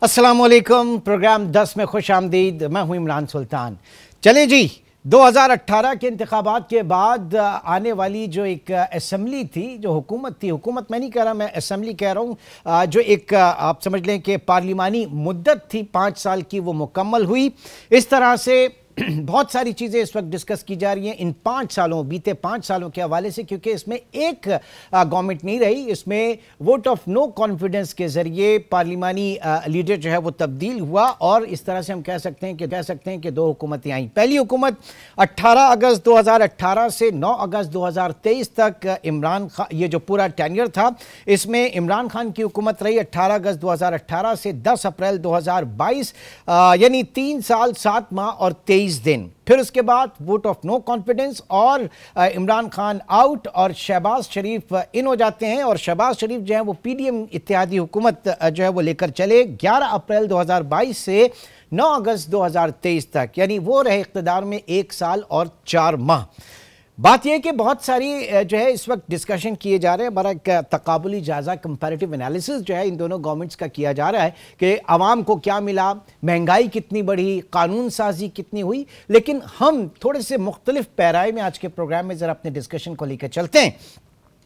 अस्सलामुअलैकुम। प्रोग्राम 10 में खुश आमदीद। मैं हूं इमरान सुल्तान। चले जी, 2018 के इंतखाबात के बाद आने वाली जो एक असम्बली थी, जो हुकूमत थी, हुकूमत मैं नहीं कह रहा, मैं असम्बली कह रहा हूँ, जो एक आप समझ लें कि पार्लिमानी मुद्दत थी 5 साल की, वो मुकम्मल हुई। इस तरह से बहुत सारी चीज़ें इस वक्त डिस्कस की जा रही हैं इन 5 सालों, बीते 5 सालों के हवाले से, क्योंकि इसमें एक गवर्नमेंट नहीं रही। इसमें वोट ऑफ नो कॉन्फिडेंस के ज़रिए पार्लिमानी लीडर जो है वो तब्दील हुआ और इस तरह से हम कह सकते हैं कि 2 हुकूमतें आईं। पहली हुकूमत 18 अगस्त 2018 से 9 अगस्त 2023 तक इमरान खान, ये जो पूरा टेन्योर था, इसमें इमरान खान की हुकूमत रही 18 अगस्त 2018 से 10 अप्रैल 2022, यानी 3 साल 7 माह और 23 दिन। फिर उसके बाद वोट ऑफ नो कॉन्फिडेंस और इमरान खान आउट और शहबाज शरीफ इन हो जाते हैं। और शहबाज शरीफ जो है वो पीडीएम इत्तेहादी हुकूमत जो है वो लेकर चले 11 अप्रैल 2022 से 9 अगस्त 2023 तक, यानी वो रहे इख्तिदार में 1 साल और 4 माह। बात यह है कि बहुत सारी जो है इस वक्त डिस्कशन किए जा रहे हैं। हमारा एक तकाबुली जायज़ा कंपैरेटिव एनालिसिस जो है इन दोनों गवर्नमेंट्स का किया जा रहा है कि आवाम को क्या मिला, महंगाई कितनी बढ़ी, कानून साजी कितनी हुई। लेकिन हम थोड़े से मुख्तलिफ पैराए में आज के प्रोग्राम में ज़रा अपने डिस्कशन को लेकर चलते हैं।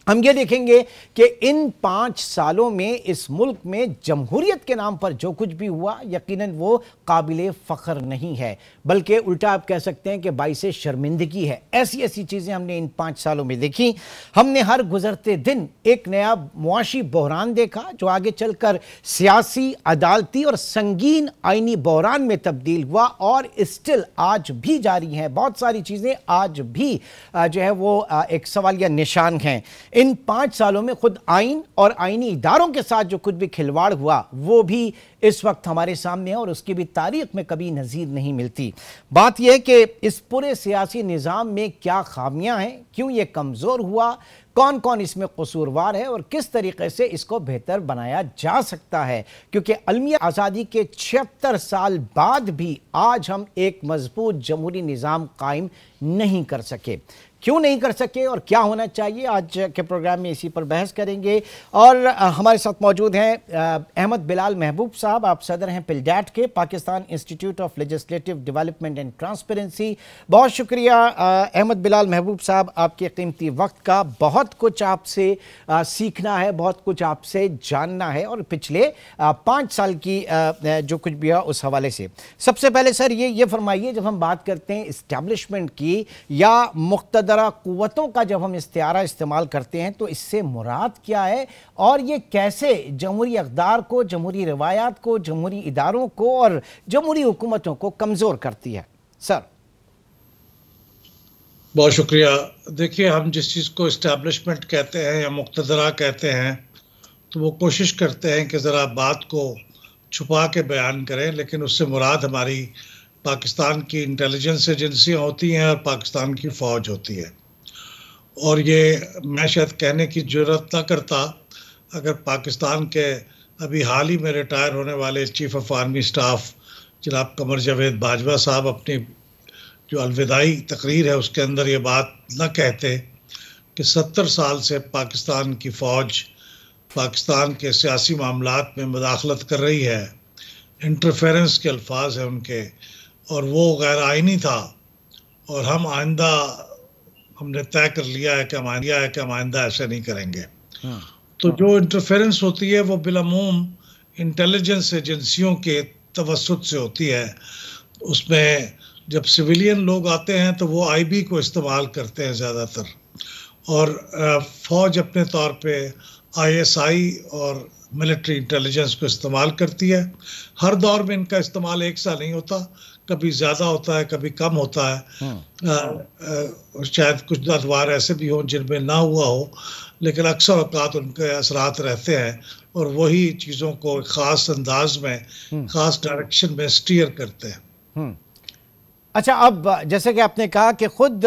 हम ये देखेंगे कि इन 5 सालों में इस मुल्क में जमहूरियत के नाम पर जो कुछ भी हुआ, यकीनन वो काबिले फ़ख्र नहीं है, बल्कि उल्टा आप कह सकते हैं कि बाइसे शर्मिंदगी है। ऐसी ऐसी चीज़ें हमने इन 5 सालों में देखी। हमने हर गुजरते दिन एक नया मुआशी बहरान देखा जो आगे चलकर सियासी, अदालती और संगीन आइनी बहरान में तब्दील हुआ और स्टिल आज भी जारी है। बहुत सारी चीज़ें आज भी जो है वो एक सवालिया निशान हैं। इन 5 सालों में खुद आइन और आइनी इदारों के साथ जो कुछ भी खिलवाड़ हुआ वो भी इस वक्त हमारे सामने है और उसकी भी तारीख में कभी नज़ीर नहीं मिलती। बात यह है कि इस पूरे सियासी निज़ाम में क्या खामियां हैं, क्यों ये कमज़ोर हुआ, कौन कौन इसमें कसूरवार है और किस तरीके से इसको बेहतर बनाया जा सकता है। क्योंकि अलमिया आज़ादी के 76 साल बाद भी आज हम एक मजबूत जमहूरी निज़ाम कायम नहीं कर सके। क्यों नहीं कर सके और क्या होना चाहिए, आज के प्रोग्राम में इसी पर बहस करेंगे। और हमारे साथ मौजूद हैं अहमद बिलाल महबूब साहब, आप सदर हैं पिलडैट के, Pakistan institute of legislative development and transparency. बहुत शुक्रिया अहमद बिलाल महबूब साहब आपके कीमती वक्त का। बहुत कुछ आपसे सीखना है, बहुत कुछ आपसे जानना है और पिछले 5 साल की जो कुछ भी हुआ उस हवाले से। सबसे पहले सर ये फरमाइए, जब हम बात करते हैं इस्टेब्लिशमेंट की या मुख्तदरा कुव्वतों का जब हम इस्तिआरा इस्तेमाल करते हैं तो इससे मुराद क्या है और ये कैसे जमहूरी अक़दार को, जमहूरी रवायात को, जमहूरी इदारों को और जमहूरी हुकूमतों को कमज़ोर करती है? सर बहुत शुक्रिया। देखिए, हम जिस चीज़ को इस्टेब्लिशमेंट कहते हैं या मुख्तदरा कहते हैं तो वो कोशिश करते हैं कि ज़रा बात को छुपा के बयान करें, लेकिन उससे मुराद हमारी पाकिस्तान की इंटेलिजेंस एजेंसियाँ होती हैं और पाकिस्तान की फ़ौज होती है। और ये मैं शायद कहने की ज़रूरत ना करता अगर पाकिस्तान के अभी हाल ही में रिटायर होने वाले चीफ़ ऑफ आर्मी स्टाफ जनाब कमर जावेद बाजवा साहब अपनी जो अलविदाई तकरीर है उसके अंदर ये बात ना कहते कि 70 साल से पाकिस्तान की फ़ौज पाकिस्तान के सियासी मामलात में मुदाखलत कर रही है। इंटरफेरेंस के अल्फाज हैं उनके, और वो गैर आइनी था। और हमने तय कर लिया है कि हम आइंदा ऐसे नहीं करेंगे। तो जो इंटरफेरेंस होती है वो बिलअमूम इंटेलिजेंस एजेंसियों के तवस्सुत से होती है। उसमें जब सिविलियन लोग आते हैं तो वो आईबी को इस्तेमाल करते हैं ज़्यादातर, और फ़ौज अपने तौर पे आईएसआई और मिलिट्री इंटेलिजेंस को इस्तेमाल करती है। हर दौर में इनका इस्तेमाल एक सा नहीं होता, कभी ज़्यादा होता है, कभी कम होता है। शायद कुछ अदवार ऐसे भी हों जिनमें ना हुआ हो, लेकिन अक्सर औक़ात उनके असरात रहते हैं और वही चीज़ों को ख़ास अंदाज में, ख़ास डायरेक्शन में स्टीयर करते हैं। अच्छा, अब जैसे कि आपने कहा कि खुद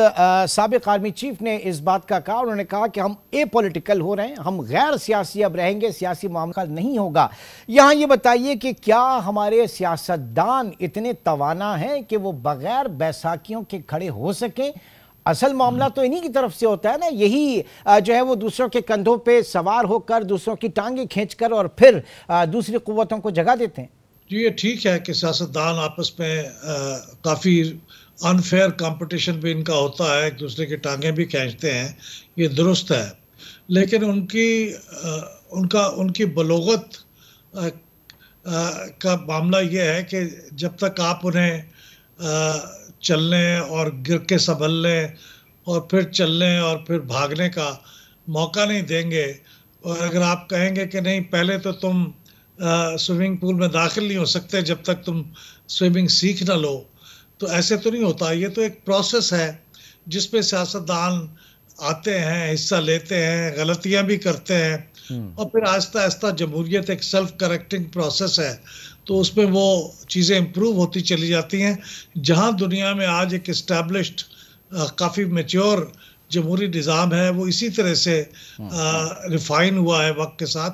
साबिक़ आर्मी चीफ ने इस बात का कहा, उन्होंने कहा कि हम एपॉलिटिकल हो रहे हैं, हम गैर सियासी अब रहेंगे, सियासी मामला नहीं होगा। यहाँ ये बताइए कि क्या हमारे सियासतदान इतने तवाना हैं कि वो बग़ैर बैसाखियों के खड़े हो सकें? असल मामला तो इन्हीं की तरफ से होता है ना, यही जो है वो दूसरों के कंधों पे सवार होकर, दूसरों की टांगें खींचकर और फिर दूसरी कुव्वतों को जगा देते हैं। जी, ये ठीक है कि सियासतदान आपस में काफ़ी अनफेयर कंपटीशन भी इनका होता है, एक दूसरे की टांगें भी खींचते हैं, ये दुरुस्त है। लेकिन उनकी बलोगत का मामला ये है कि जब तक आप उन्हें चलने और गिर के संभलने और फिर चलने और फिर भागने का मौका नहीं देंगे, और अगर आप कहेंगे कि नहीं पहले तो तुम स्विमिंग पूल में दाखिल नहीं हो सकते जब तक तुम स्विमिंग सीख ना लो, तो ऐसे तो नहीं होता। ये तो एक प्रोसेस है जिसपे सियासतदान आते हैं, हिस्सा लेते हैं, गलतियां भी करते हैं, और फिर आहिस्ता आहिस्ता जमहूरियत एक सेल्फ करेक्टिंग प्रोसेस है, तो उसमें वो चीज़ें इम्प्रूव होती चली जाती हैं। जहां दुनिया में आज एक इस्टेब्लिश्ड काफ़ी मेच्योर जमहूरी निज़ाम है, वो इसी तरह से रिफाइन हुआ है वक्त के साथ।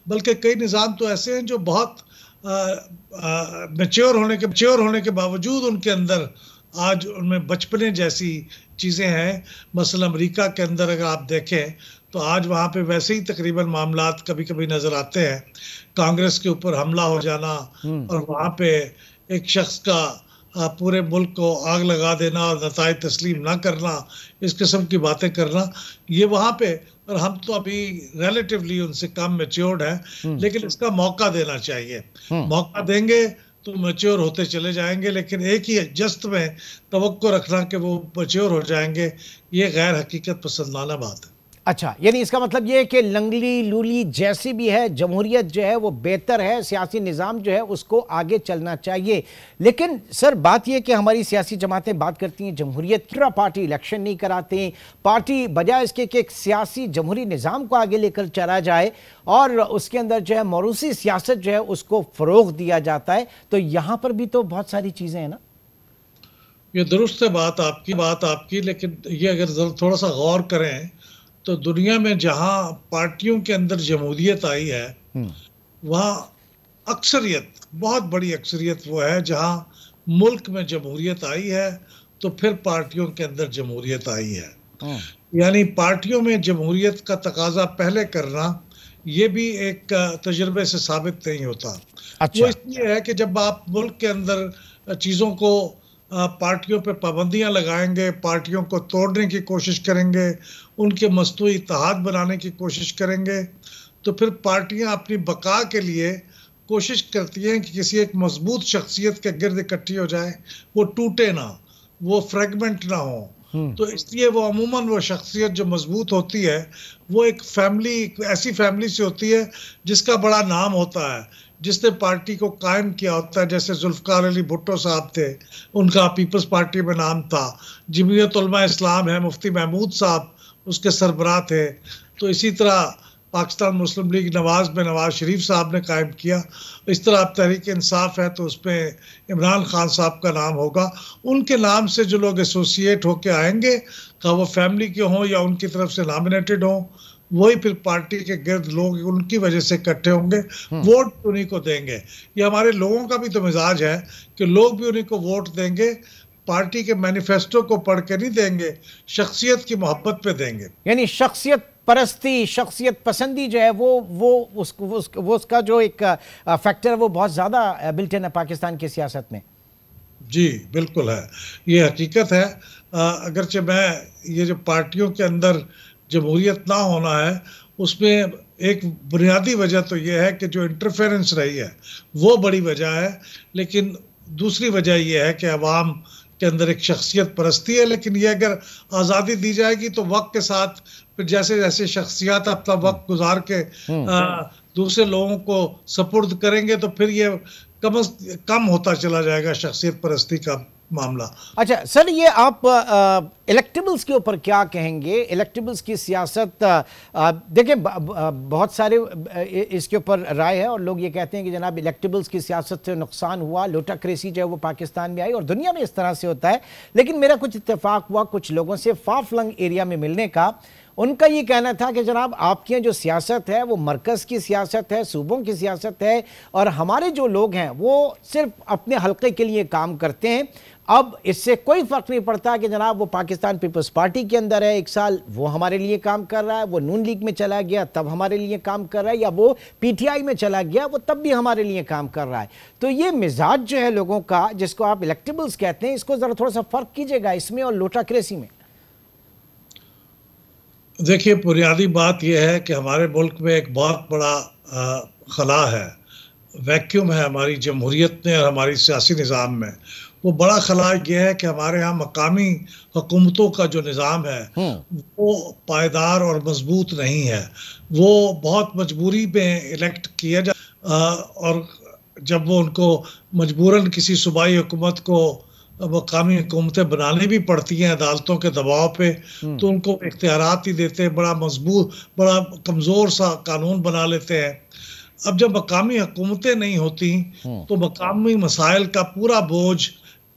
बल्कि कई निज़ाम तो ऐसे हैं जो बहुत मेच्योर होने के बावजूद उनके अंदर आज उनमें बचपने जैसी चीज़ें हैं। मसलन अमेरिका के अंदर अगर आप देखें तो आज वहाँ पे वैसे ही तकरीबन मामलात कभी कभी नज़र आते हैं, कांग्रेस के ऊपर हमला हो जाना और वहाँ पे एक शख्स का पूरे मुल्क को आग लगा देना और नताइज तस्लीम ना करना, इस किस्म की बातें करना, ये वहाँ पे। और हम तो अभी रिलेटिवली उनसे कम मैच्योर्ड हैं, लेकिन इसका मौका देना चाहिए। मौका देंगे तो मैच्योर होते चले जाएंगे, लेकिन एक ही जस्त में तवक्को रखना कि वो मैच्योर हो जाएंगे, ये गैर हकीकत पसंदाना बात है। अच्छा, यानी इसका मतलब ये है कि लंगली लूली जैसी भी है जमहूरियत जो है वो बेहतर है, सियासी निज़ाम जो है उसको आगे चलना चाहिए। लेकिन सर बात यह कि हमारी सियासी जमातें बात करती हैं जमहूरियत की, पार्टी इलेक्शन नहीं कराते, पार्टी बजाय इसके कि एक सियासी जमहूरी निज़ाम को आगे लेकर चला जाए और उसके अंदर जो है मौरूसी सियासत जो है उसको फ़रोग़ दिया जाता है। तो यहाँ पर भी तो बहुत सारी चीज़ें हैं ना। ये दुरुस्त है बात आपकी, लेकिन ये अगर थोड़ा सा गौर करें तो दुनिया में जहां पार्टियों के अंदर जमहूरियत आई है वहां अक्सरियत, बहुत बड़ी अक्सरियत वो है जहां मुल्क में जमहूरियत आई है तो फिर पार्टियों के अंदर जमहूरियत आई है। यानी पार्टियों में जमहूरियत का तकाजा पहले करना ये भी एक तजुर्बे से साबित नहीं होता। अच्छा। वो इसलिए है कि जब आप मुल्क के अंदर चीज़ों को पार्टियों पे पाबंदियां लगाएंगे, पार्टियों को तोड़ने की कोशिश करेंगे, उनके मस्तूई इत्तेहाद बनाने की कोशिश करेंगे, तो फिर पार्टियां अपनी बका के लिए कोशिश करती हैं कि किसी एक मजबूत शख्सियत के गिर्द इकट्ठी हो जाए, वो टूटे ना, वो फ्रेगमेंट ना हो। तो इसलिए वो अमूमन वो शख्सियत जो मजबूत होती है वो एक फैमिली, ऐसी फैमिली से होती है जिसका बड़ा नाम होता है, जिसने पार्टी को कायम किया होता है। जैसे जुल्फ़िकार अली भुट्टो साहब थे, उनका पीपल्स पार्टी में नाम था। जमीयत उलमा इस्लाम है, मुफ्ती महमूद साहब उसके सरबराह थे। तो इसी तरह पाकिस्तान मुस्लिम लीग नवाज़ में नवाज़ शरीफ साहब ने कायम किया। इस तरह अब तहरीक इंसाफ है तो उसमें इमरान खान साहब का नाम होगा। उनके नाम से जो लोग एसोसिएट होके आएंगे, क्या वो फैमिली के हों या उनकी तरफ से नॉमिनेटेड हों, वही फिर पार्टी के गिर्द लोग उनकी वजह से इकट्ठे होंगे, वोट उन्हीं को देंगे। ये हमारे लोगों का भी तो मिजाज है कि लोग भी उन्हीं को वोट देंगे, पार्टी के मैनिफेस्टो को पढ़ के नहीं देंगे, शख्सियत की मोहब्बत पे देंगे। यानी शख्सियत परस्ती, शख्सियत पसंदी जो है वो उसका जो एक फैक्टर है वो बहुत ज़्यादा बिल्ट इन है पाकिस्तान की सियासत में। जी बिल्कुल है, ये हकीकत है। अगरचे मैं ये जो पार्टियों के अंदर जमहूरियत ना होना है उसमें एक बुनियादी वजह तो ये है कि जो इंटरफेरेंस रही है वो बड़ी वजह है, लेकिन दूसरी वजह ये है कि अवाम के अंदर एक शख्सियत परस्ती है। लेकिन ये अगर आज़ादी दी जाएगी तो वक्त के साथ फिर जैसे जैसे शख्सियत अपना वक्त गुजार के दूसरे लोगों को सपुर्द करेंगे तो फिर ये कम होता चला जाएगा शख्सियत परस्ती का मामला। अच्छा सर, ये आप इलेक्टेबल्स के ऊपर क्या कहेंगे? इलेक्टेबल्स की सियासत देखिए बहुत सारे इसके ऊपर राय है और लोग ये कहते हैं कि जनाब इलेक्टेबल्स की सियासत से नुकसान हुआ, लोटाक्रेसी जो है वो पाकिस्तान में आई और दुनिया में इस तरह से होता है। लेकिन मेरा कुछ इत्तेफाक हुआ कुछ लोगों से फार फ्लंग एरिया में मिलने का। उनका ये कहना था कि जनाब आपके यहाँ जो सियासत है वो मरकज़ की सियासत है, सूबों की सियासत है, और हमारे जो लोग हैं वो सिर्फ अपने हल्के के लिए काम करते हैं। अब इससे कोई फ़र्क नहीं पड़ता कि जनाब वो पाकिस्तान पीपल्स पार्टी के अंदर है, एक साल वो हमारे लिए काम कर रहा है, वो नून लीग में चला गया तब हमारे लिए काम कर रहा है, या वो पीटीआई में चला गया वो तब भी हमारे लिए काम कर रहा है। तो ये मिजाज जो है लोगों का, जिसको आप इलेक्टेबल्स कहते हैं, इसको ज़रा थोड़ा सा फ़र्क कीजिएगा इसमें और लोटाक्रेसी में। देखिए, बुनियादी बात यह है कि हमारे मुल्क में एक बहुत बड़ा खला है, वैक्यूम है हमारी जमहूरियत में और हमारी सियासी निज़ाम में। वो बड़ा खला यह है कि हमारे यहाँ मकामी हुकूमतों का जो निज़ाम है वो पायदार और मजबूत नहीं है। वो बहुत मजबूरी में इलेक्ट किया और जब वो उनको मजबूरन किसी सूबाई हुकूमत को मकामी हुकूमतें बनानी भी पड़ती हैं अदालतों के दबाव पे, तो उनको इख्तियारात ही देते हैं, बड़ा मजबूत, बड़ा कमज़ोर सा कानून बना लेते हैं। अब जब मकामी हुकूमतें नहीं होती तो मकामी मसाइल का पूरा बोझ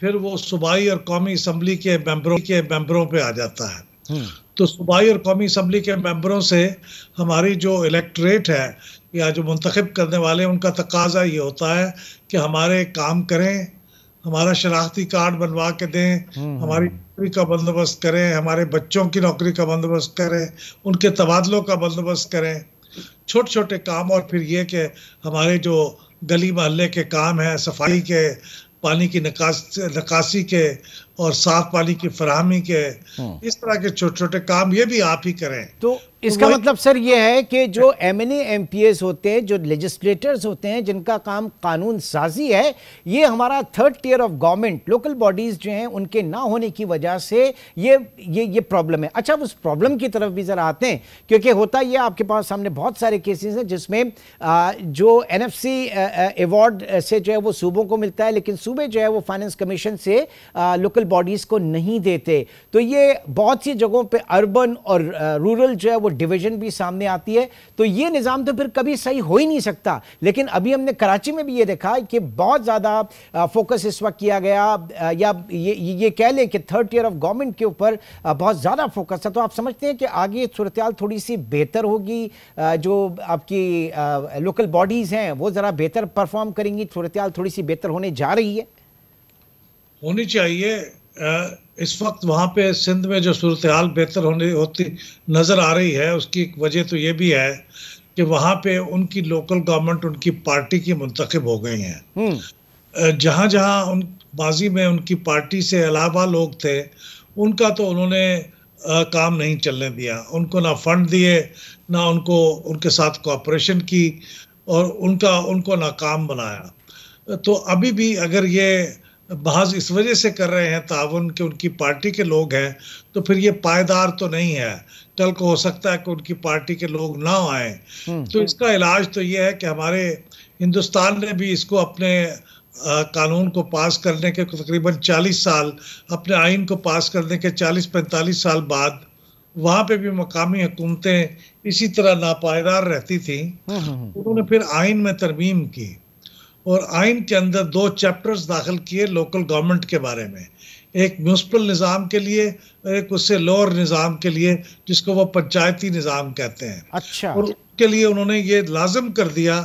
फिर वो सूबाई और कौमी असम्बली के मेंबरों पे आ जाता है। तो सूबाई और कौमी असम्बली के मेंबरों से हमारी जो इलेक्टोरेट है या जो मुंतखब करने वाले, उनका तकाजा ये होता है कि हमारे काम करें, हमारा शनाख्ती कार्ड बनवा के दें, हमारी नौकरी का बंदोबस्त करें, हमारे बच्चों की नौकरी का बंदोबस्त करें, उनके तबादलों का बंदोबस्त करें, छोटे छोटे काम। और फिर ये कि हमारे जो गली मोहल्ले के काम हैं, सफाई के, पानी की निकासी के और साफ पानी की फराहमी के, इस तरह के छोटे छोटे काम ये भी आप ही करें। तो इसका मतलब सर ये है कि जो एमएनए एमपीएस होते हैं, जो लेजिस्लेटर्स होते हैं, जिनका काम कानून साजी है, ये हमारा third tier of government, local bodies जो हैं उनके ना होने की वजह से ये प्रॉब्लम है। अच्छा, उस प्रॉब्लम की तरफ भी जरा आते हैं, क्योंकि होता ये आपके पास सामने बहुत सारे केसेस हैं जिसमें जो एनएफसी अवार्ड से जो है वो सूबों को मिलता है, लेकिन सूबे जो है वो फाइनेंस कमीशन से लोकल बॉडीज को नहीं देते। तो ये बहुत सी जगहों पे अर्बन और रूरल जो है वो डिवीजन भी सामने आती है। तो ये निज़ाम तो फिर कभी सही हो ही नहीं सकता। लेकिन अभी हमने कराची में भी ये देखा कि बहुत ज़्यादा फोकस इस वक्त किया गया, या ये कह लें कि थर्ड टियर ऑफ गवर्नमेंट के ऊपर बहुत ज़्यादा फोकस है। तो आप समझते हैं कि आगे सूरत-ए-हाल थोड़ी सी बेहतर होगी, जो आपकी लोकल बॉडीज़ हैं वो ज़रा बेहतर परफॉर्म करेंगी, सूरत-ए-हाल थोड़ी सी बेहतर होने जा रही है? होनी चाहिए। इस वक्त वहाँ पे सिंध में जो सूरत हाल बेहतर होती नज़र आ रही है, उसकी एक वजह तो ये भी है कि वहाँ पे उनकी लोकल गवर्नमेंट उनकी पार्टी की मुंतखब हो गई हैं। जहाँ जहाँ उन माजी में उनकी पार्टी से अलावा लोग थे, उनका तो उन्होंने काम नहीं चलने दिया, उनको ना फंड दिए, ना उनको उनके साथ कोऑपरेशन की, और उनको नाकाम बनाया। तो अभी भी अगर ये बहस इस वजह से कर रहे हैं ताउन के उनकी पार्टी के लोग हैं, तो फिर ये पायदार तो नहीं है। कल को हो सकता है कि उनकी पार्टी के लोग ना आए। तो इसका इलाज तो ये है कि हमारे हिंदुस्तान ने भी इसको अपने कानून को पास करने के तकरीबन 40 साल, अपने आइन को पास करने के 40-45 साल बाद, वहाँ पे भी मकामी हुकूमतें इसी तरह नापायदार रहती थी। उन्होंने फिर आइन में तरमीम की और आइन के अंदर 2 चैप्टर्स दाखिल किए लोकल गवर्नमेंट के बारे में, एक म्यूनसिपल निज़ाम के लिए और एक उससे लोअर निज़ाम के लिए, जिसको वो पंचायती निज़ाम कहते हैं। अच्छा। और उसके लिए उन्होंने ये लाजिम कर दिया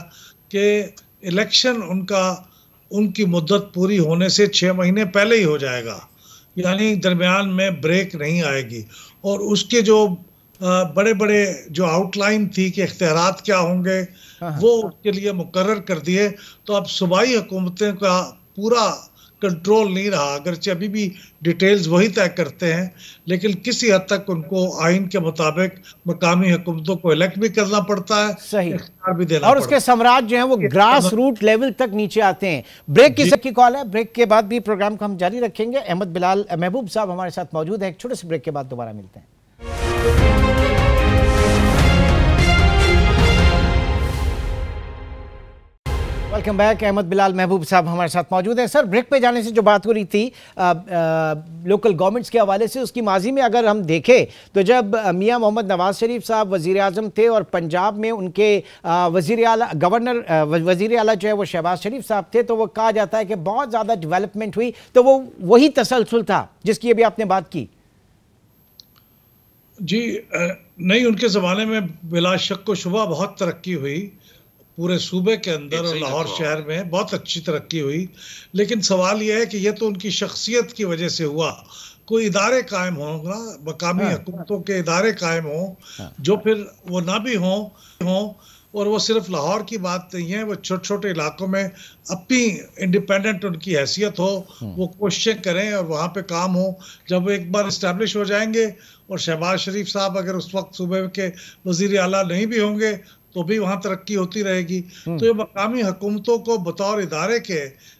कि इलेक्शन उनकी मुद्दत पूरी होने से 6 महीने पहले ही हो जाएगा, यानी दरमियान में ब्रेक नहीं आएगी। और उसके जो बड़े बड़े जो आउटलाइन थी कि इख्तियारात क्या होंगे, वो उसके लिए मुकर्रर कर दिए। तो अब सूबाई हुकूमतें का पूरा कंट्रोल नहीं रहा, अगरचे अभी भी डिटेल्स वही तय करते हैं, लेकिन किसी हद तक उनको आइन के मुताबिक मकामी हुकूमतों को इलेक्ट भी करना पड़ता है, सही भी देना और उसके साम्राज्य जो है वो ग्रास रूट लेवल तक नीचे आते हैं। ब्रेक की कॉल है, ब्रेक के बाद भी प्रोग्राम को हम जारी रखेंगे। अहमद बिलाल महबूब साहब हमारे साथ मौजूद है। एक छोटे से ब्रेक के बाद दोबारा मिलते हैं। Welcome back. अहमद बिलाल महबूब साहब हमारे साथ मौजूद हैं। सर, ब्रेक पे जाने से जो बात हो रही थी लोकल गवर्नमेंट्स के हवाले से, उसकी माजी में अगर हम देखें तो जब मियां मोहम्मद नवाज शरीफ साहब वज़ीर आज़म थे और पंजाब में उनके वज़ीर आला जो है वो शहबाज शरीफ साहब थे, तो वो कहा जाता है कि बहुत ज़्यादा डेवलपमेंट हुई। तो वो वही तसलसल था जिसकी अभी आपने बात की। जी नहीं, उनके ज़माने में बिला शक व शुबा बहुत तरक्की हुई पूरे सूबे के अंदर, और लाहौर शहर में बहुत अच्छी तरक्की हुई। लेकिन सवाल यह है कि यह तो उनकी शख्सियत की वजह से हुआ। कोई इदारे कायम हों ना, मकामी हुकूमतों के इदारे कायम हों जो फिर वो ना भी हों, और वो सिर्फ लाहौर की बात नहीं है, वो छोटे छोटे इलाकों में अपनी इंडिपेंडेंट उनकी हैसियत हो, वो कोशिशें करें और वहाँ पे काम हो। जब वो एक बार इस्टेब्लिश हो जाएंगे, और शहबाज शरीफ साहब अगर उस वक्त सूबे के वजीर आला नहीं भी होंगे तो भी वहाँ तरक्की होती रहेगी। तो ये मकामी हुकूमतों को बतौर इदारे के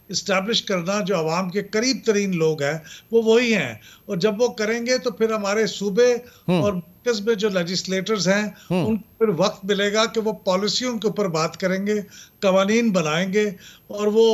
इस्टेब्लिश करना, जो आवाम के करीब तरीन लोग हैं वो वही हैं, और जब वो करेंगे तो फिर हमारे सूबे और मरकज़ में जो लेजिस्लेटर्स हैं उनको फिर वक्त मिलेगा कि वो पॉलिसियों के ऊपर बात करेंगे, कवानीन बनाएंगे, और वो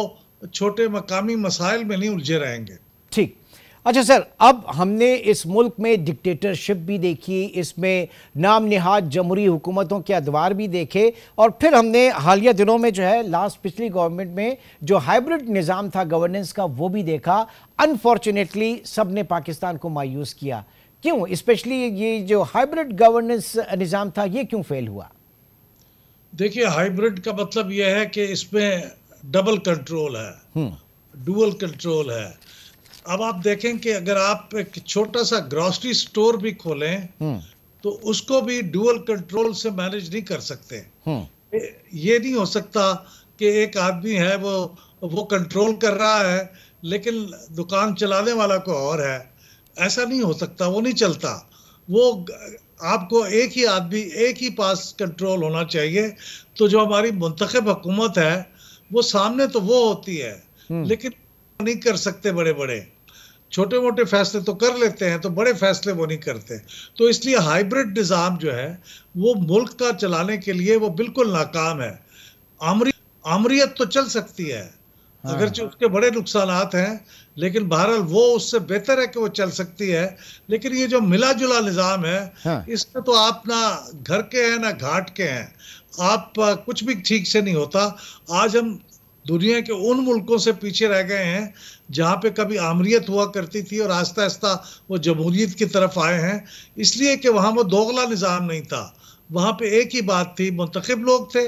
छोटे मकामी मसाइल में नहीं उलझे रहेंगे। ठीक। अच्छा सर, अब हमने इस मुल्क में डिक्टेटरशिप भी देखी, इसमें नाम निहाद जमहूरी हुकूमतों के अदवार भी देखे, और फिर हमने हालिया दिनों में जो है पिछली गवर्नमेंट में जो हाइब्रिड निज़ाम था गवर्नेंस का वो भी देखा। अनफॉर्चुनेटली सब ने पाकिस्तान को मायूस किया। क्यों? स्पेशली ये जो हाइब्रिड गवर्नेंस निज़ाम था ये क्यों फेल हुआ? देखिए, हाइब्रिड का मतलब यह है कि इसमें डबल कंट्रोल है, डुअल कंट्रोल है। अब आप देखें कि अगर आप एक छोटा सा ग्रोसरी स्टोर भी खोलें तो उसको भी डुअल कंट्रोल से मैनेज नहीं कर सकते। ये नहीं हो सकता कि एक आदमी है वो कंट्रोल कर रहा है लेकिन दुकान चलाने वाला को और है। ऐसा नहीं हो सकता, वो नहीं चलता। वो आपको एक ही आदमी, एक ही पास कंट्रोल होना चाहिए। तो जो हमारी मुंतखब हुकूमत है वो सामने तो वो होती है लेकिन नहीं कर सकते। बड़े बड़े छोटे मोटे फैसले तो कर लेते हैं, तो बड़े फैसले वो नहीं करते। तो इसलिए हाइब्रिड निज़ाम जो है वो मुल्क का चलाने के लिए वो बिल्कुल नाकाम है। आमरीत तो चल सकती है, अगरचे उसके बड़े नुकसानात हैं, लेकिन बहरहाल वो उससे बेहतर है कि वो चल सकती है। लेकिन ये जो मिला जुला निज़ाम है इसमें तो आप ना घर के हैं ना घाट के हैं, आप कुछ भी ठीक से नहीं होता। आज हम दुनिया के उन मुल्कों से पीछे रह गए हैं जहाँ पे कभी आमरीत हुआ करती थी और आहिस्ता आहिस्ता वो जमहूरियत की तरफ आए हैं, इसलिए कि वहाँ वो दोगला निज़ाम नहीं था। वहाँ पे एक ही बात थी, मुंतखब लोग थे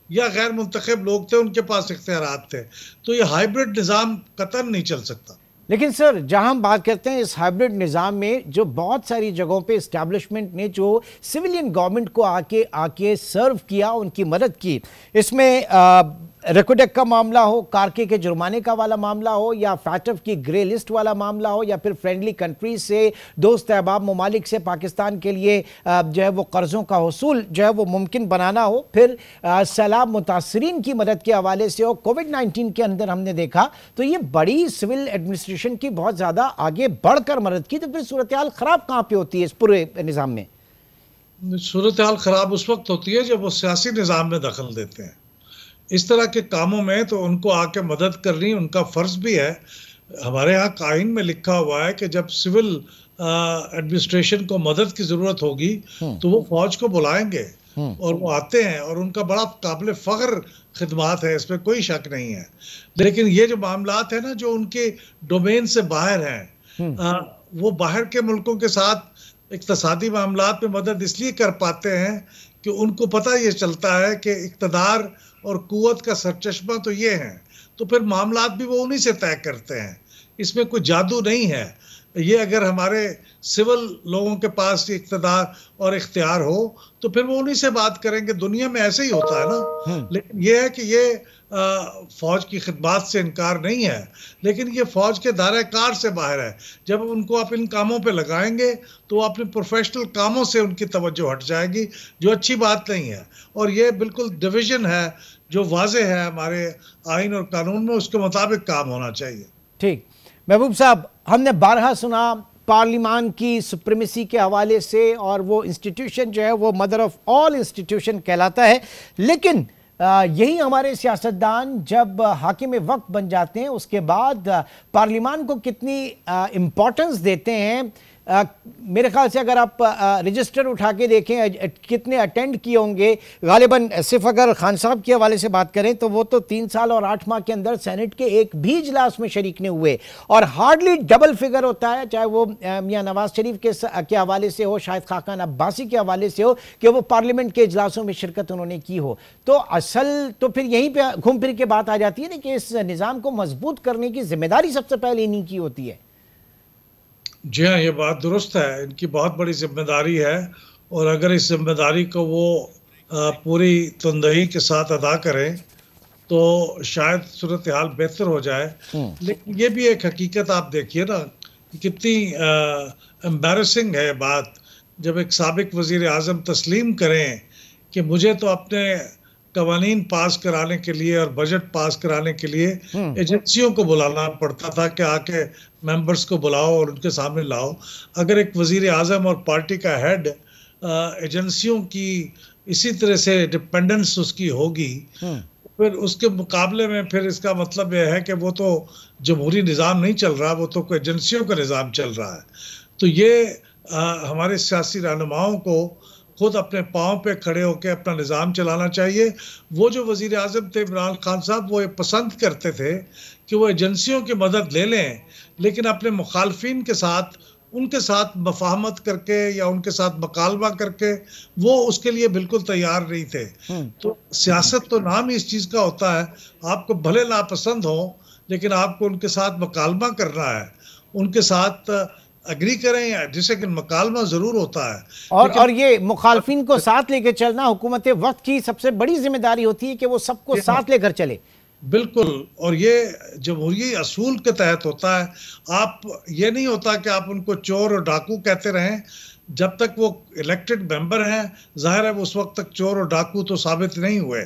या गैर मुंतखब लोग थे, उनके पास इख्तियारात थे। तो ये हाइब्रिड निज़ाम कतई नहीं चल सकता। लेकिन सर, जहां हम बात करते हैं इस हाइब्रिड निज़ाम में, जो बहुत सारी जगहों पे इस्टेब्लिशमेंट ने जो सिविलियन गवर्नमेंट को आके सर्व किया, उनकी मदद की, इसमें रेकोडेक का मामला हो, कारके के जुर्माने का वाला मामला हो, या फैटफ की ग्रे लिस्ट वाला मामला हो, या फिर फ्रेंडली कंट्रीज से, दोस्त अहबाब ममालिक से पाकिस्तान के लिए जो है वो कर्ज़ों का हसूल जो है वो मुमकिन बनाना हो, फिर सैलाब मुतासरीन की मदद के हवाले से हो, कोविड-19 के अंदर हमने देखा तो ये बड़ी सिविल एडमिनिस्ट्रेशन की बहुत ज़्यादा आगे बढ़कर मदद की। तो फिर सूरत हाल ख़राब कहाँ पे होती है इस पूरे निज़ाम में? सूरत हाल ख़राब उस वक्त होती है जब वो सियासी निज़ाम में दखल देते हैं। इस तरह के कामों में तो उनको आके मदद करनी उनका फ़र्ज़ भी है। हमारे यहाँ कानून में लिखा हुआ है कि जब सिविल एडमिनिस्ट्रेशन को मदद की ज़रूरत होगी तो वो फ़ौज को बुलाएंगे और वो आते हैं, और उनका बड़ा काबिल फ़ख्र खिदमात है, इसमें कोई शक नहीं है। लेकिन ये जो मामलात हैं ना जो उनके डोमेन से बाहर हैं, वो बाहर के मुल्कों के साथ इक़्तिसादी मामलात में मदद इसलिए कर पाते हैं कि उनको पता ये चलता है कि इक़्तिदार और कुव्वत का सरचश्मा तो ये है, तो फिर मामलात भी वो उन्हीं से तय करते हैं। इसमें कोई जादू नहीं है। ये अगर हमारे सिविल लोगों के पास इक़्तिदार और इख्तियार हो तो फिर वो उन्हीं से बात करेंगे। दुनिया में ऐसे ही होता है ना। लेकिन ये है कि ये फ़ौज की खिदमत से इनकार नहीं है, लेकिन ये फ़ौज के दायरे कार से बाहर है। जब उनको आप इन कामों पे लगाएंगे तो वो अपने प्रोफेशनल कामों से उनकी तवज्जो हट जाएगी, जो अच्छी बात नहीं है। और ये बिल्कुल डिवीज़न है जो वाज़े है हमारे आइन और कानून में, उसके मुताबिक काम होना चाहिए। ठीक। महबूब साहब, हमने बारहा सुना पार्लिमान की सुप्रीमेसी के हवाले से, और वो इंस्टीट्यूशन जो है वो मदर ऑफ ऑल इंस्टीट्यूशन कहलाता है। लेकिन यही हमारे सियासतदान जब हाकिम वक्त बन जाते हैं उसके बाद पार्लिमान को कितनी इम्पोर्टेंस देते हैं, मेरे ख्याल से अगर आप रजिस्टर उठा के देखें कितने अटेंड किए होंगे, गालिबन सिर्फ अगर खान साहब के हवाले से बात करें तो वो तो 3 साल और 8 माह के अंदर सेनेट के एक भी इजलास में शरीक नहीं हुए, और हार्डली डबल फिगर होता है, चाहे वो मियां नवाज शरीफ के हवाले से हो, शायद खाकान अब्बासी के हवाले से हो कि वो पार्लियामेंट के इजलासों में शिरकत उन्होंने की हो। तो असल तो फिर यहीं पे घूम फिर के बात आ जाती है ना कि इस निज़ाम को मजबूत करने की जिम्मेदारी सबसे पहले इन्हीं की होती है। जी हाँ, ये बात दुरुस्त है, इनकी बहुत बड़ी जिम्मेदारी है, और अगर इस जिम्मेदारी को वो पूरी तंदही के साथ अदा करें तो शायद सूरत हाल बेहतर हो जाए। लेकिन ये भी एक हकीकत आप देखिए ना, कितनी एम्बैरेसिंग है बात जब एक साबिक वजीर आज़म तस्लीम करें कि मुझे तो अपने कवानीन पास कराने के लिए और बजट पास कराने के लिए एजेंसियों को बुलाना पड़ता था कि आके मेंबर्स को बुलाओ और उनके सामने लाओ। अगर एक वजीर आज़म और पार्टी का हेड एजेंसियों की इसी तरह से डिपेंडेंस उसकी होगी, फिर उसके मुकाबले में फिर इसका मतलब यह है कि वो तो जमहूरी निज़ाम नहीं चल रहा, वो तो कोई एजेंसियों का निज़ाम चल रहा है। तो ये हमारे सियासी रहनुमाओं को खुद अपने पाँव पे खड़े होकर अपना निज़ाम चलाना चाहिए। वो जो वज़ीर आज़म थे इमरान खान साहब, वो ये पसंद करते थे कि वो एजेंसियों की मदद ले लें, लेकिन अपने मुखालफिन के साथ उनके साथ मफाहमत करके या उनके साथ मकालमा करके वो उसके लिए बिल्कुल तैयार नहीं थे। तो सियासत तो नाम ही इस चीज़ का होता है, आपको भले नापसंद हो लेकिन आपको उनके साथ मकालमा करना है, उनके साथ अग्री करें, जिसे कि मकालमा जरूर होता है। और ये मुखालफिन को साथ लेकर चलना हुकूमत वक्त की सबसे बड़ी जिम्मेदारी होती है कि वो सबको साथ लेकर चले। बिल्कुल, और ये जमहूरी असूल के तहत होता है। आप ये नहीं होता कि आप उनको चोर और डाकू कहते रहें, जब तक वो इलेक्टेड मेंबर हैं जाहिर है उस वक्त तक चोर और डाकू तो साबित नहीं हुए,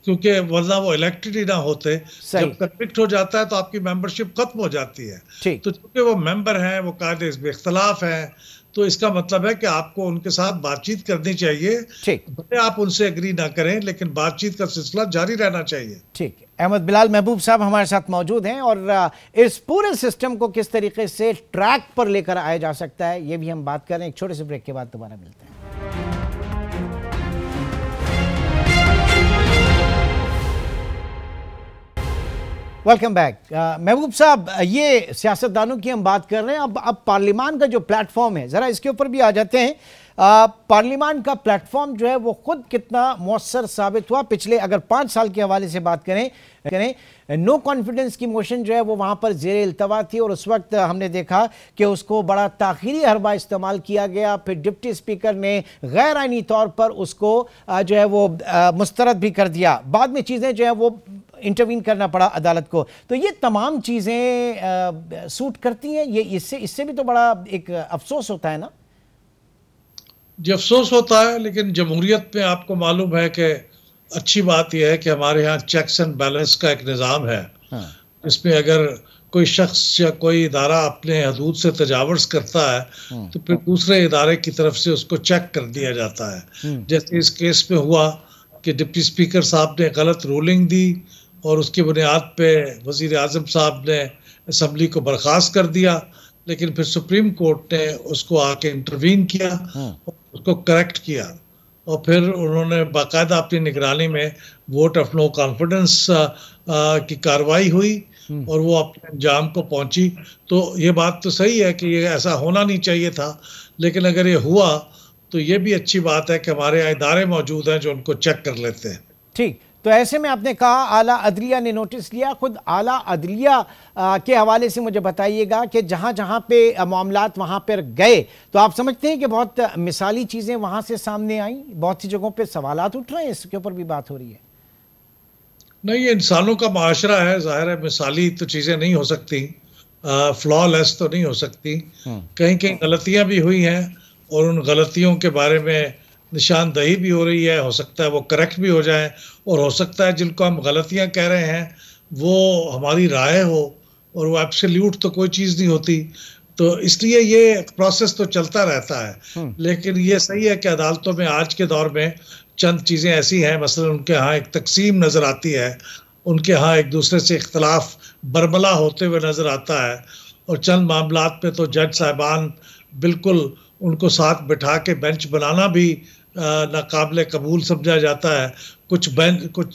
क्योंकि वरना वो इलेक्टेड ही ना होते। जब कन्विक्ट हो जाता है तो आपकी मेंबरशिप खत्म हो जाती है। तो चूंकि वो मेंबर हैं, वो कायदे इसमें इख्तलाफ हैं, तो इसका मतलब है कि आपको उनके साथ बातचीत करनी चाहिए। भले आप उनसे एग्री ना करें, लेकिन बातचीत का सिलसिला जारी रहना चाहिए। ठीक। अहमद बिलाल महबूब साहब हमारे साथ मौजूद हैं, और इस पूरे सिस्टम को किस तरीके से ट्रैक पर लेकर आया जा सकता है ये भी हम बात करें। एक छोटे से ब्रेक के बाद दोबारा मिलते हैं। Welcome back. महबूब साहब, ये सियासतदानों की हम बात कर रहे हैं, अब पार्लियामान का जो प्लेटफॉर्म है ज़रा इसके ऊपर भी आ जाते हैं। पार्लियामान का प्लेटफॉर्म जो है वो खुद कितना मौसर साबित हुआ पिछले अगर 5 साल के हवाले से बात करें नो कॉन्फिडेंस की मोशन जो है वो वहाँ पर ज़ेर इल्तवा थी, और उस वक्त हमने देखा कि उसको बड़ा ताख़ीरी हरबा इस्तेमाल किया गया। फिर डिप्टी स्पीकर ने गैर आइनी तौर पर उसको जो है वो मुस्तरद भी कर दिया। बाद में चीज़ें जो है वो इंटरवीन करना पड़ा अदालत को। तो ये तमाम चीज़ें सूट करती हैं, ये इससे भी तो बड़ा एक अफसोस होता है ना। जी अफसोस होता है, लेकिन जमहूरियत में आपको मालूम है कि अच्छी बात यह है कि हमारे यहाँ चेक्स एंड बैलेंस का एक निज़ाम है। इसमें अगर कोई शख्स या कोई इदारा अपने हदूद से तजावज़ करता है तो फिर दूसरे इदारे की तरफ से उसको चेक कर दिया जाता है। जैसे इस केस में हुआ कि डिप्टी स्पीकर साहब ने गलत रूलिंग दी और उसकी बुनियाद पे वज़ीर आज़म साहब ने असम्बली को बर्खास्त कर दिया, लेकिन फिर सुप्रीम कोर्ट ने उसको आके इंटरवीन किया, उसको करेक्ट किया, और फिर उन्होंने बाकायदा अपनी निगरानी में वोट ऑफ नो कॉन्फिडेंस की कार्रवाई हुई और वो अपने अंजाम को पहुंची। तो ये बात तो सही है कि ये ऐसा होना नहीं चाहिए था, लेकिन अगर ये हुआ तो ये भी अच्छी बात है कि हमारे यहाँ इदारे मौजूद हैं जो उनको चेक कर लेते हैं। ठीक, तो ऐसे में आपने कहा आला अदलिया ने नोटिस लिया, खुद आला अदलिया के हवाले से मुझे बताइएगा कि जहाँ जहाँ पे मामलात वहाँ पर गए तो आप समझते हैं कि बहुत मिसाली चीज़ें वहाँ से सामने आई, बहुत सी जगहों पे सवालात उठ रहे हैं, इसके ऊपर भी बात हो रही है। नहीं, ये इंसानों का माशरा है, जाहिर है मिसाली तो चीज़ें नहीं हो सकती, फ्लॉलेस तो नहीं हो सकती, कहीं कहीं गलतियाँ भी हुई हैं और उन गलतियों के बारे में निशानदही भी हो रही है। हो सकता है वो करेक्ट भी हो जाए, और हो सकता है जिनको हम गलतियां कह रहे हैं वो हमारी राय हो, और वो एब्सोल्यूट तो कोई चीज़ नहीं होती। तो इसलिए ये प्रोसेस तो चलता रहता है। लेकिन ये सही है कि अदालतों में आज के दौर में चंद चीज़ें ऐसी हैं, मसलन उनके यहाँ एक तकसीम नज़र आती है, उनके यहाँ एक दूसरे से इख्तलाफ बरमला होते हुए नज़र आता है, और चंद मामलात पे तो जज साहिबान बिल्कुल उनको साथ बिठा के बेंच बनाना भी नाकाबिले कबूल समझा जाता है। कुछ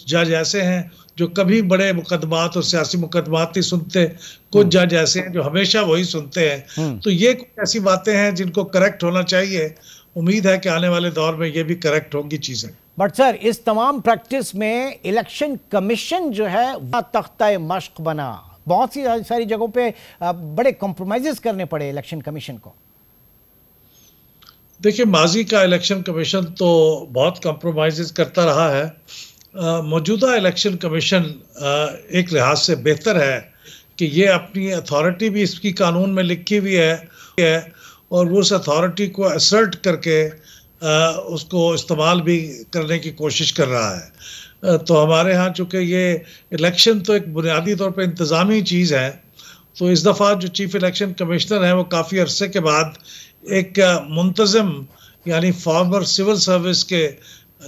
जज ऐसे हैं जो कभी बड़े मुकदमात और सियासी मुकदमात नहीं सुनते, कुछ जज ऐसे हैं जो हमेशा वही सुनते हैं। तो ये कुछ ऐसी बातें हैं जिनको करेक्ट होना चाहिए। उम्मीद है कि आने वाले दौर में ये भी करेक्ट होंगी चीजें। बट सर, इस तमाम प्रैक्टिस में इलेक्शन कमीशन जो है तख्ता मश्क बना, बहुत सी सारी जगहों पे बड़े कॉम्प्रोमाइजेस करने पड़े इलेक्शन कमीशन को। देखिए, माजी का इलेक्शन कमीशन तो बहुत कॉम्प्रोमाइजेस करता रहा है। मौजूदा इलेक्शन कमीशन एक लिहाज से बेहतर है कि ये अपनी अथॉरिटी भी इसकी कानून में लिखी हुई है और वो उस अथॉरिटी को असर्ट करके उसको इस्तेमाल भी करने की कोशिश कर रहा है। तो हमारे यहाँ चूँकि ये इलेक्शन तो एक बुनियादी तौर पर इंतज़ामी चीज़ है, तो इस दफ़ा जो चीफ इलेक्शन कमिश्नर हैं वो काफ़ी अरसे के बाद एक मुंतज़म यानी फॉर्मर सिविल सर्विस के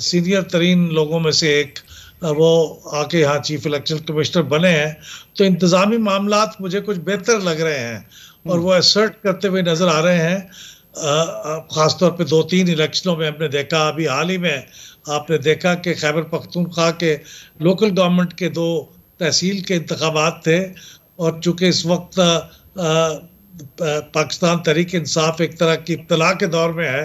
सीनियर तरीन लोगों में से एक वो आके यहाँ चीफ इलेक्शन कमिश्नर बने हैं। तो इंतज़ामी मामलात मुझे कुछ बेहतर लग रहे हैं और वो असर्ट करते हुए नज़र आ रहे हैं। ख़ासतौर पे 2-3 इलेक्शनों में हमने देखा, अभी हाल ही में आपने देखा कि खैबर पख्तूनख्वा के लोकल गवर्नमेंट के 2 तहसील के इंतखाबात थे और चूँकि इस वक्त पाकिस्तान तहरीक इंसाफ एक तरह की इब्तला के दौर में है,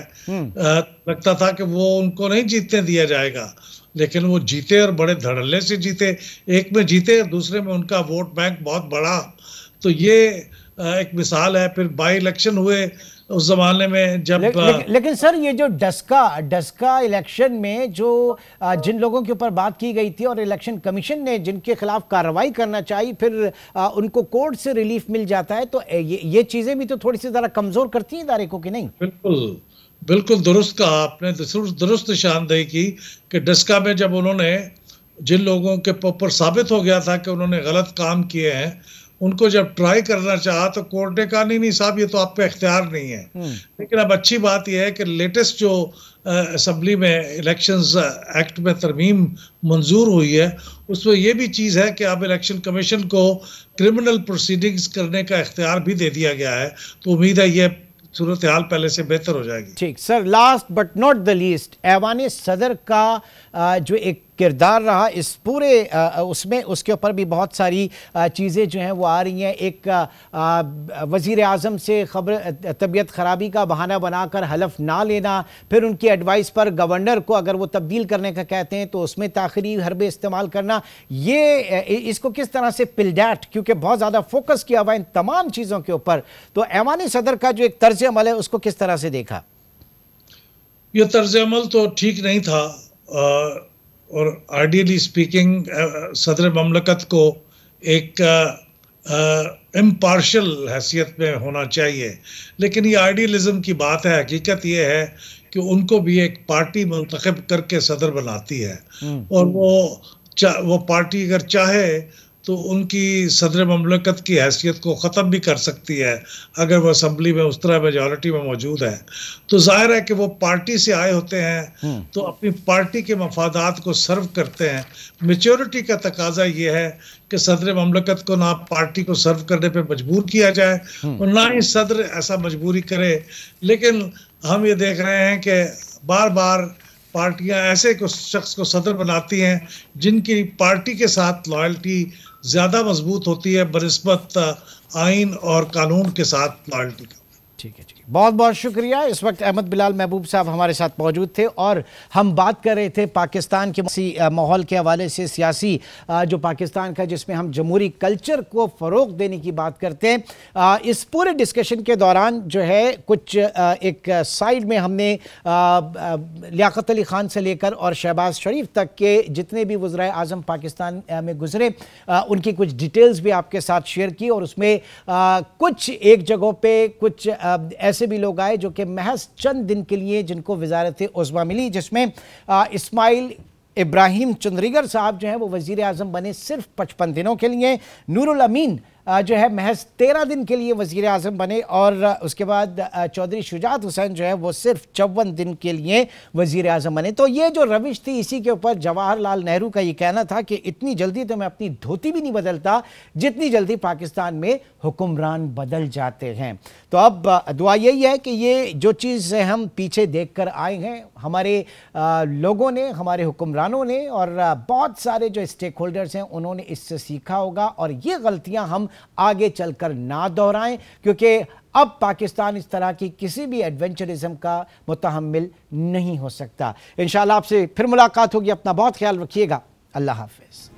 लगता था कि वो उनको नहीं जीतने दिया जाएगा, लेकिन वो जीते और बड़े धड़ल्ले से जीते। एक में जीते, दूसरे में उनका वोट बैंक बहुत बड़ा। तो ये एक मिसाल है। फिर बाई इलेक्शन हुए उस जमाने में जब लेकिन सर, ये जो डस्का इलेक्शन में जो जिन लोगों के ऊपर बात की गई थी और इलेक्शन कमीशन ने जिनके खिलाफ कार्रवाई करना चाहिए, फिर उनको कोर्ट से रिलीफ मिल जाता है, तो ये चीजें भी तो थोड़ी सी ज़रा कमजोर करती हैं इदारे को, कि नहीं? बिल्कुल दुरुस्त कहा आपने, दुरुस्त निशानदेही की कि डस्का में जब उन्होंने जिन लोगों के ऊपर साबित हो गया था कि उन्होंने गलत काम किए हैं, उनको जब ट्राई करना चाहा तो कोर्ट ने कहा नहीं साहब, ये तो आप पे इख्तियार नहीं है। लेकिन अब अच्छी बात यह है कि लेटेस्ट जो असेंबली में इलेक्शंस एक्ट में तरमीम मंजूर हुई है, उसमें यह भी चीज़ है कि अब इलेक्शन कमीशन को क्रिमिनल प्रोसीडिंग्स करने का इख्तियार भी दे दिया गया है। तो उम्मीद है ये सूरत हाल पहले से बेहतर हो जाएगी। ठीक sir, last but not the least, ऐवान सदर का जो एक किरदार रहा इस पूरे उसमें, उसके ऊपर भी बहुत सारी चीज़ें जो हैं वो आ रही हैं। एक वज़ीर आज़म से खबर तबीयत ख़राबी का बहाना बनाकर हलफ ना लेना, फिर उनकी एडवाइस पर गवर्नर को अगर वो तब्दील करने का कहते हैं तो उसमें ताख़िरी हरबे इस्तेमाल करना, ये इसको किस तरह से पिलडैट, क्योंकि बहुत ज़्यादा फोकस किया हुआ इन तमाम चीज़ों के ऊपर, तो ऐवान सदर का जो एक तर्ज अमल है उसको किस तरह से देखा? ये तर्ज अमल तो ठीक नहीं था और आइडियली स्पीकिंग सदर ममलकत को एक इम्पार्शल हैसियत में होना चाहिए। लेकिन ये आइडियलिज्म की बात है। हकीकत ये है कि उनको भी एक पार्टी मुंतखब करके सदर बनाती है और वो पार्टी अगर चाहे तो उनकी सदर ममलकत की हैसियत को ख़त्म भी कर सकती है अगर वो असम्बली में उस तरह मेजॉरिटी में मौजूद है। तो जाहिर है कि वो पार्टी से आए होते हैं तो अपनी पार्टी के मफादात को सर्व करते हैं। मेच्योरिटी का तकाजा ये है कि सदर ममलकत को ना पार्टी को सर्व करने पे मजबूर किया जाए और ना ही सदर ऐसा मजबूरी करे। लेकिन हम ये देख रहे हैं कि बार बार पार्टियां ऐसे शख्स को सदर बनाती हैं जिनकी पार्टी के साथ लॉयल्टी ज़्यादा मजबूत होती है बनिस्बत आइन और कानून के साथ लॉयल्टी का। ठीक है, बहुत बहुत शुक्रिया। इस वक्त अहमद बिलाल महबूब साहब हमारे साथ मौजूद थे और हम बात कर रहे थे पाकिस्तान के माहौल के हवाले से, सियासी जो पाकिस्तान का, जिसमें हम जमहूरी कल्चर को फ़रोग देने की बात करते हैं। इस पूरे डिस्कशन के दौरान जो है कुछ एक साइड में हमने लियाकत अली ख़ान से लेकर और शहबाज शरीफ तक के जितने भी वज़राए आज़म पाकिस्तान में गुजरे उनकी कुछ डिटेल्स भी आपके साथ शेयर की और उसमें कुछ एक जगहों पर कुछ ऐसे भी लोग आए जो कि महज चंद दिन के लिए जिनको वजारत उज़्मा मिली, जिसमें इस्माइल इब्राहिम चंद्रीगर साहब जो हैं वो वज़ीर आज़म बने सिर्फ 55 दिनों के लिए। नूरुल अमीन जो है महज 13 दिन के लिए वज़ीर आज़म बने और उसके बाद चौधरी शुजात हुसैन जो है वो सिर्फ 54 दिन के लिए वज़ीर आज़म बने। तो ये जो रविश थी, इसी के ऊपर जवाहरलाल नेहरू का ये कहना था कि इतनी जल्दी तो मैं अपनी धोती भी नहीं बदलता जितनी जल्दी पाकिस्तान में हुक्मरान बदल जाते हैं। तो अब दुआ यही है कि ये जो चीज़ हम पीछे देख कर आए हैं, हमारे लोगों ने, हमारे हुक्मरानों ने और बहुत सारे जो स्टेक होल्डर्स हैं उन्होंने इससे सीखा होगा और ये गलतियां हम आगे चलकर ना दोहराएं, क्योंकि अब पाकिस्तान इस तरह की किसी भी एडवेंचरिज्म का मुतहम्मिल नहीं हो सकता। इंशाअल्लाह आपसे फिर मुलाकात होगी। अपना बहुत ख्याल रखिएगा। अल्लाह हाफिज़।